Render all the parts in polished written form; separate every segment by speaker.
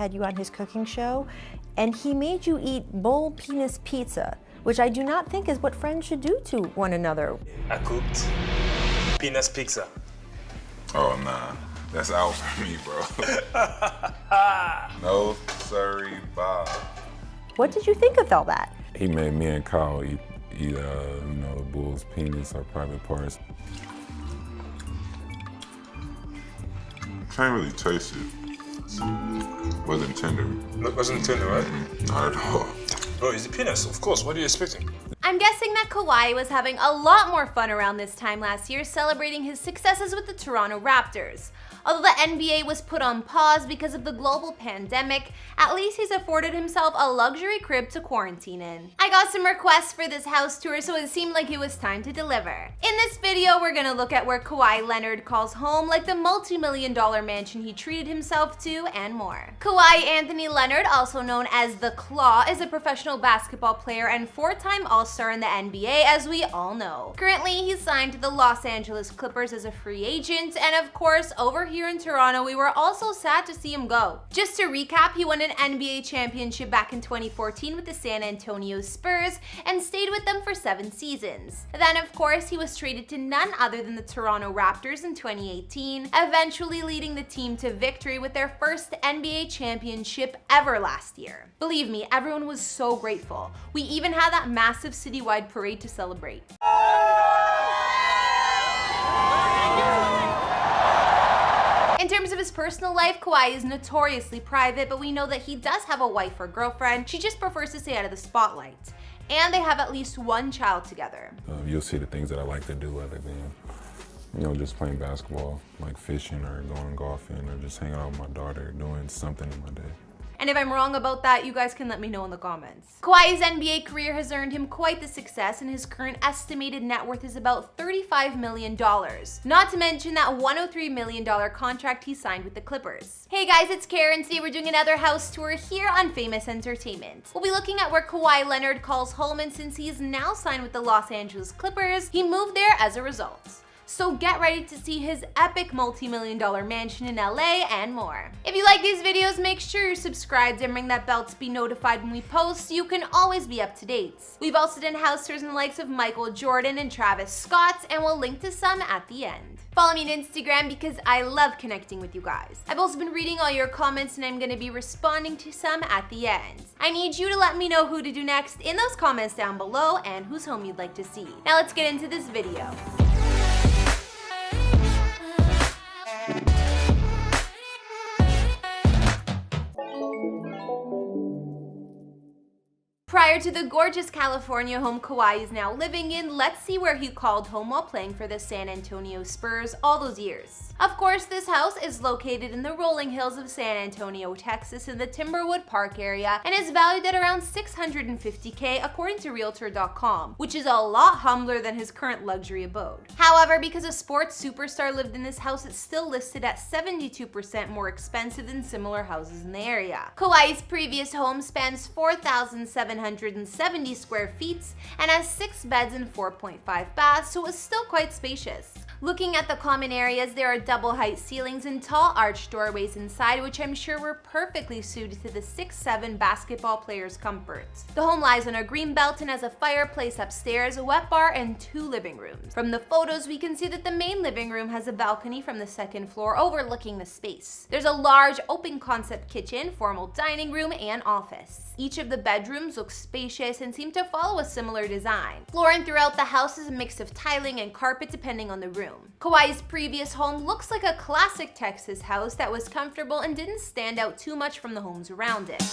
Speaker 1: Had you on his cooking show, and he made you eat bowl penis pizza, which I do not think is what friends should do to one another.
Speaker 2: I cooked penis pizza.
Speaker 3: Oh, nah. That's out for me, bro. No, sorry, Bob.
Speaker 1: What did you think of all that?
Speaker 3: He made me and Kyle eat the bull's penis or private parts. Can't really taste it. Wasn't tender.
Speaker 2: Wasn't tender, right?
Speaker 3: Not at all.
Speaker 2: Bro, it's the penis, of course. What are you expecting?
Speaker 4: I'm guessing that Kawhi was having a lot more fun around this time last year celebrating his successes with the Toronto Raptors. Although the NBA was put on pause because of the global pandemic, at least he's afforded himself a luxury crib to quarantine in. I got some requests for this house tour, so it seemed like it was time to deliver. In this video, we're gonna look at where Kawhi Leonard calls home, like the multi-million-dollar mansion he treated himself to, and more. Kawhi Anthony Leonard, also known as The Claw, is a professional basketball player and four-time All-Star in the NBA, as we all know. Currently, he's signed to the Los Angeles Clippers as a free agent, and of course, over here in Toronto, we were also sad to see him go. Just to recap, he won an NBA championship back in 2014 with the San Antonio Spurs and stayed with them for 7 seasons. Then, of course, he was traded to none other than the Toronto Raptors in 2018, eventually leading the team to victory with their first NBA championship ever last year. Believe me, everyone was so grateful. We even had that massive citywide parade to celebrate. In terms of his personal life, Kawhi is notoriously private, but we know that he does have a wife or girlfriend. She just prefers to stay out of the spotlight. And they have at least one child together.
Speaker 3: You'll see the things that I like to do other than, just playing basketball, like fishing or going golfing or just hanging out with my daughter, doing something in my day.
Speaker 4: And if I'm wrong about that, you guys can let me know in the comments. Kawhi's NBA career has earned him quite the success, and his current estimated net worth is about $35 million. Not to mention that $103 million contract he signed with the Clippers. Hey guys, it's Karen. Today we're doing another house tour here on Famous Entertainment. We'll be looking at where Kawhi Leonard calls home, and since he's now signed with the Los Angeles Clippers, he moved there as a result. So get ready to see his epic multi-million-dollar mansion in LA and more. If you like these videos, make sure you're subscribed and ring that bell to be notified when we post so you can always be up to date. We've also done house tours in the likes of Michael Jordan and Travis Scott, and we'll link to some at the end. Follow me on Instagram because I love connecting with you guys. I've also been reading all your comments and I'm gonna be responding to some at the end. I need you to let me know who to do next in those comments down below and whose home you'd like to see. Now let's get into this video. Prior to the gorgeous California home Kawhi is now living in, let's see where he called home while playing for the San Antonio Spurs all those years. Of course, this house is located in the rolling hills of San Antonio, Texas in the Timberwood Park area and is valued at around $650K according to Realtor.com, which is a lot humbler than his current luxury abode. However, because a sports superstar lived in this house, it's still listed at 72% more expensive than similar houses in the area. Kawhi's previous home spans 4,770 square feet and has 6 beds and 4.5 baths, so it's still quite spacious. Looking at the common areas, there are double height ceilings and tall arched doorways inside, which I'm sure were perfectly suited to the 6'7" basketball player's comfort. The home lies on a green belt and has a fireplace upstairs, a wet bar, and 2 living rooms. From the photos, we can see that the main living room has a balcony from the 2nd floor overlooking the space. There's a large open concept kitchen, formal dining room, and office. Each of the bedrooms looks spacious and seem to follow a similar design. Flooring throughout the house is a mix of tiling and carpet depending on the room. Kawhi's previous home looks like a classic Texas house that was comfortable and didn't stand out too much from the homes around it.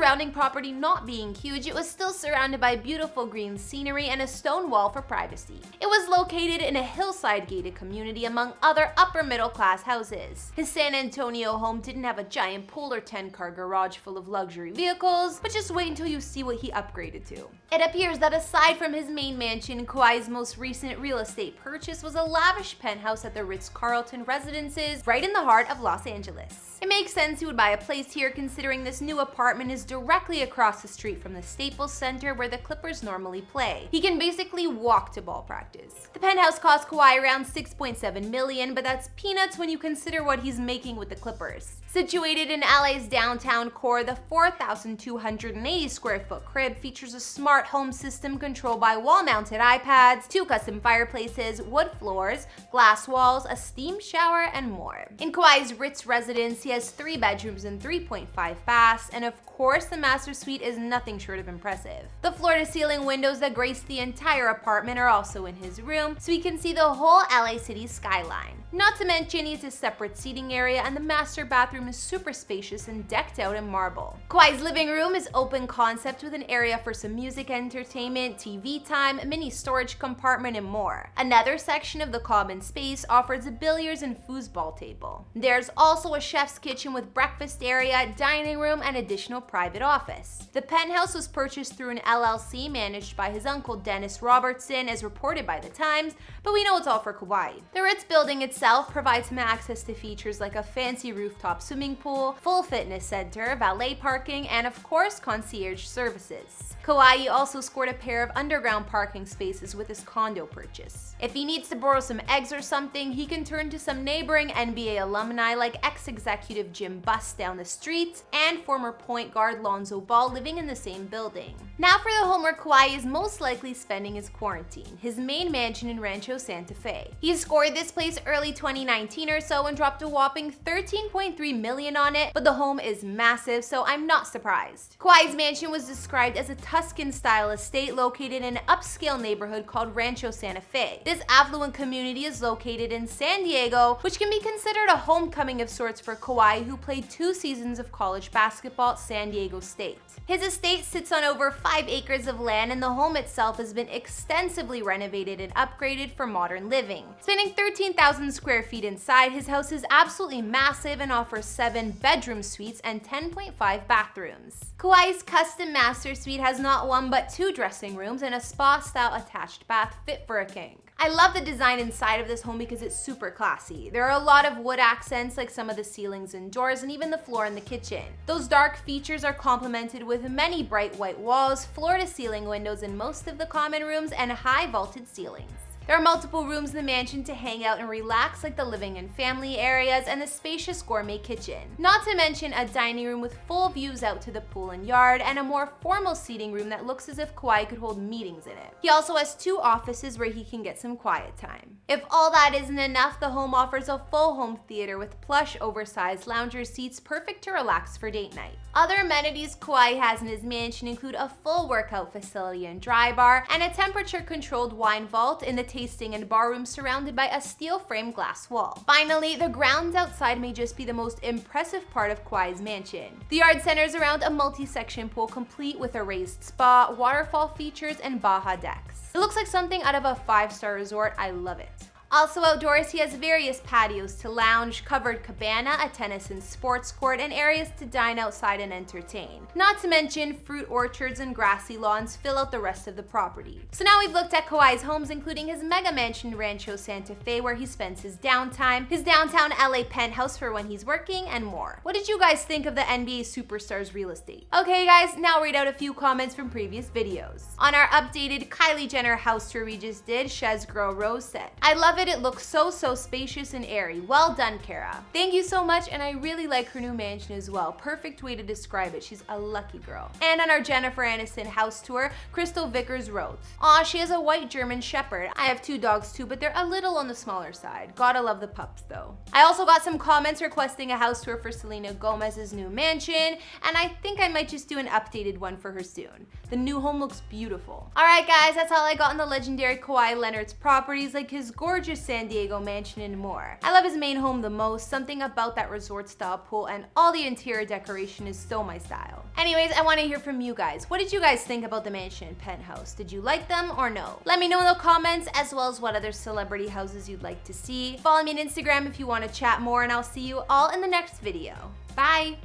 Speaker 4: surrounding property not being huge, it was still surrounded by beautiful green scenery and a stone wall for privacy. It was located in a hillside gated community among other upper middle class houses. His San Antonio home didn't have a giant pool or 10-car garage full of luxury vehicles, but just wait until you see what he upgraded to. It appears that aside from his main mansion, Kawhi's most recent real estate purchase was a lavish penthouse at the Ritz-Carlton Residences right in the heart of Los Angeles. It makes sense he would buy a place here considering this new apartment is directly across the street from the Staples Center where the Clippers normally play. He can basically walk to ball practice. The penthouse cost Kawhi around $6.7 million, but that's peanuts when you consider what he's making with the Clippers. Situated in LA's downtown core, the 4,280 square foot crib features a smart home system controlled by wall-mounted iPads, 2 custom fireplaces, wood floors, glass walls, a steam shower, and more. In Kawhi's Ritz residence, he has 3 bedrooms and 3.5 baths, and of course, the master suite is nothing short of impressive. The floor-to-ceiling windows that grace the entire apartment are also in his room, so he can see the whole LA City skyline. Not to mention, he has a separate seating area, and the master bathroom is super spacious and decked out in marble. Kawhi's living room is open concept with an area for some music entertainment, TV time, a mini storage compartment, and more. Another section of the common space offers a billiards and foosball table. There's also a chef's kitchen with breakfast area, dining room, and additional private office. The penthouse was purchased through an LLC managed by his uncle Dennis Robertson, as reported by The Times, but we know it's all for Kawhi. The Ritz building itself provides him access to features like a fancy rooftop swimming pool, full fitness center, valet parking, and of course, concierge services. Kawhi also scored a pair of underground parking spaces with his condo purchase. If he needs to borrow some eggs or something, he can turn to some neighboring NBA alumni like ex-executive Jim Buss down the street and former point guard Lonzo Ball living in the same building. Now for the home where Kawhi is most likely spending his quarantine, his main mansion in Rancho Santa Fe. He scored this place early 2019 or so and dropped a whopping $13.3 million on it, but the home is massive, so I'm not surprised. Kawhi's mansion was described as a Tuscan-style estate located in an upscale neighborhood called Rancho Santa Fe. This affluent community is located in San Diego, which can be considered a homecoming of sorts for Kawhi, who played 2 seasons of college basketball at San Diego State. His estate sits on over 5 acres of land, and the home itself has been extensively renovated and upgraded for modern living. Spanning 13,000 square feet inside, his house is absolutely massive and offers 7 bedroom suites and 10.5 bathrooms. Kawhi's custom master suite has not 1 but 2 dressing rooms and a spa-style attached bath fit for a king. I love the design inside of this home because it's super classy. There are a lot of wood accents like some of the ceilings and doors and even the floor in the kitchen. Those dark features are complemented with many bright white walls, floor-to-ceiling windows in most of the common rooms, and high vaulted ceilings. There are multiple rooms in the mansion to hang out and relax, like the living and family areas and the spacious gourmet kitchen. Not to mention a dining room with full views out to the pool and yard, and a more formal seating room that looks as if Kawhi could hold meetings in it. He also has 2 offices where he can get some quiet time. If all that isn't enough, the home offers a full home theater with plush, oversized lounger seats perfect to relax for date night. Other amenities Kawhi has in his mansion include a full workout facility and dry bar, and a temperature-controlled wine vault in the tasting and bar room surrounded by a steel frame glass wall. Finally, the grounds outside may just be the most impressive part of Kawhi's mansion. The yard centers around a multi-section pool complete with a raised spa, waterfall features, and Baja decks. It looks like something out of a 5-star resort. I love it. Also outdoors, he has various patios to lounge, covered cabana, a tennis and sports court, and areas to dine outside and entertain. Not to mention, fruit orchards and grassy lawns fill out the rest of the property. So now we've looked at Kawhi's homes, including his mega mansion Rancho Santa Fe, where he spends his downtime, his downtown LA penthouse for when he's working, and more. What did you guys think of the NBA superstar's real estate? Okay guys, now read out a few comments from previous videos. On our updated Kylie Jenner house tour we just did, Shez Girl Rose said, "I love it looks so spacious and airy. Well done, Kara." Thank you so much, and I really like her new mansion as well. Perfect way to describe it. She's a lucky girl. And on our Jennifer Aniston house tour, Crystal Vickers wrote, "Aw, she has a white German Shepherd. I have 2 dogs too, but they're a little on the smaller side. Gotta love the pups though." I also got some comments requesting a house tour for Selena Gomez's new mansion, and I think I might just do an updated one for her soon. The new home looks beautiful. Alright guys, that's all I got on the legendary Kawhi Leonard's properties, like his gorgeous luxurious San Diego mansion and more. I love his main home the most. Something about that resort style pool and all the interior decoration is so my style. Anyways, I want to hear from you guys. What did you guys think about the mansion and penthouse? Did you like them or no? Let me know in the comments, as well as what other celebrity houses you'd like to see. Follow me on Instagram if you want to chat more, and I'll see you all in the next video. Bye!